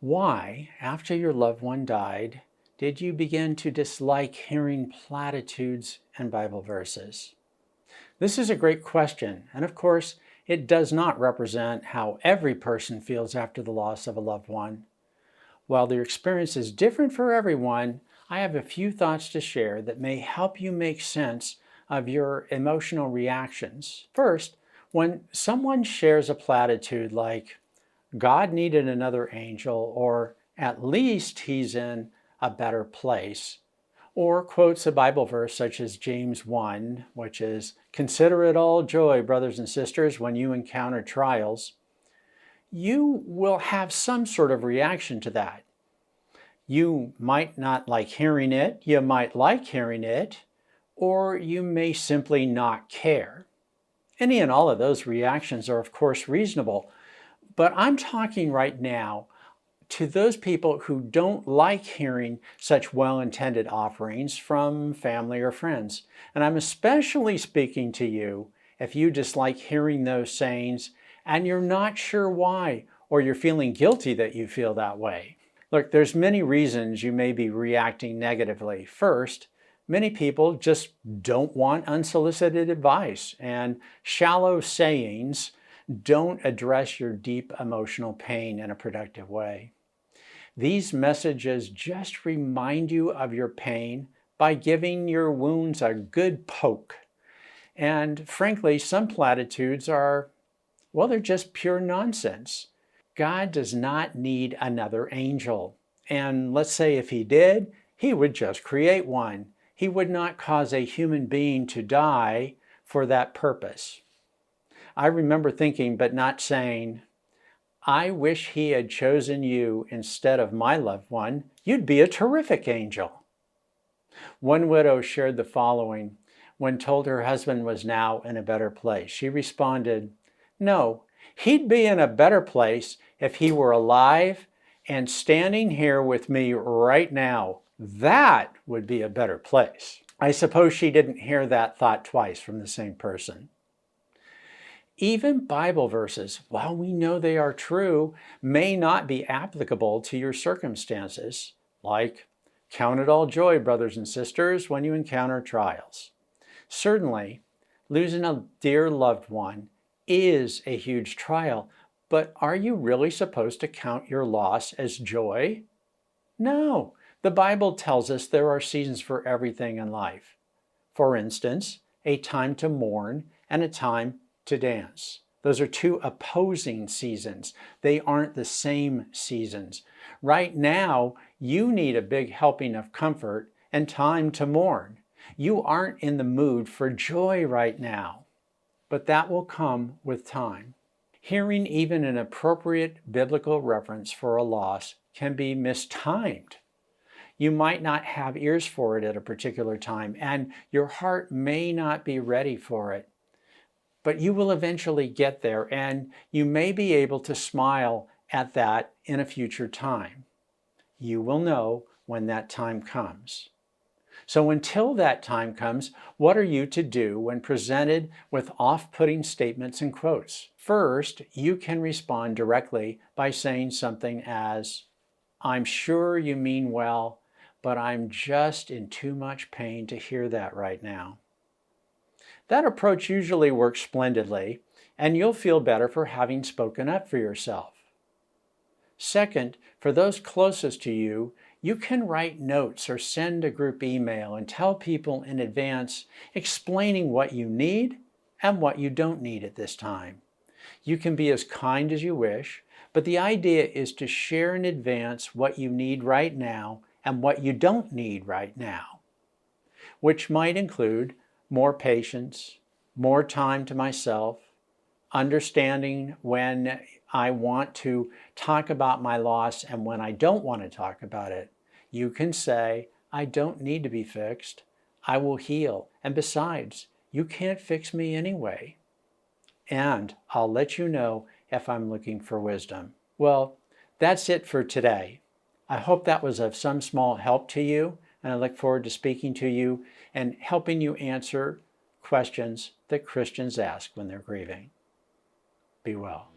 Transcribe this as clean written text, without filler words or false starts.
Why, after your loved one died, did you begin to dislike hearing platitudes and Bible verses? This is a great question, and of course, it does not represent how every person feels after the loss of a loved one. While their experience is different for everyone, I have a few thoughts to share that may help you make sense of your emotional reactions. First, when someone shares a platitude like, God needed another angel, or at least he's in a better place, or quotes a Bible verse such as James 1, which is, consider it all joy, brothers and sisters, when you encounter trials, you will have some sort of reaction to that. You might not like hearing it, you might like hearing it, or you may simply not care. Any and all of those reactions are, of course, reasonable. But I'm talking right now to those people who don't like hearing such well-intended offerings from family or friends. And I'm especially speaking to you if you dislike hearing those sayings and you're not sure why, or you're feeling guilty that you feel that way. Look, there's many reasons you may be reacting negatively. First, many people just don't want unsolicited advice, and shallow sayings don't address your deep emotional pain in a productive way. These messages just remind you of your pain by giving your wounds a good poke. And frankly, some platitudes are, well, they're just pure nonsense. God does not need another angel. And let's say if he did, he would just create one. He would not cause a human being to die for that purpose. I remember thinking, but not saying, I wish he had chosen you instead of my loved one. You'd be a terrific angel. One widow shared the following when told her husband was now in a better place. She responded, no, he'd be in a better place if he were alive and standing here with me right now. That would be a better place. I suppose she didn't hear that thought twice from the same person. Even Bible verses, while we know they are true, may not be applicable to your circumstances, like, count it all joy, brothers and sisters, when you encounter trials. Certainly, losing a dear loved one is a huge trial, but are you really supposed to count your loss as joy? No. The Bible tells us there are seasons for everything in life. For instance, a time to mourn and a time to dance. Those are two opposing seasons. They aren't the same seasons. Right now, you need a big helping of comfort and time to mourn. You aren't in the mood for joy right now, but that will come with time. Hearing even an appropriate biblical reference for a loss can be mistimed. You might not have ears for it at a particular time, and your heart may not be ready for it. But you will eventually get there, and you may be able to smile at that in a future time. You will know when that time comes. So until that time comes, what are you to do when presented with off-putting statements and quotes? First, you can respond directly by saying something as, I'm sure you mean well, but I'm just in too much pain to hear that right now. That approach usually works splendidly, and you'll feel better for having spoken up for yourself. Second, for those closest to you, you can write notes or send a group email and tell people in advance explaining what you need and what you don't need at this time. You can be as kind as you wish, but the idea is to share in advance what you need right now and what you don't need right now, which might include more patience, more time to myself, understanding when I want to talk about my loss and when I don't want to talk about it. You can say, I don't need to be fixed. I will heal. And besides, you can't fix me anyway. And I'll let you know if I'm looking for wisdom. Well, that's it for today. I hope that was of some small help to you, and I look forward to speaking to you and helping you answer questions that Christians ask when they're grieving. Be well.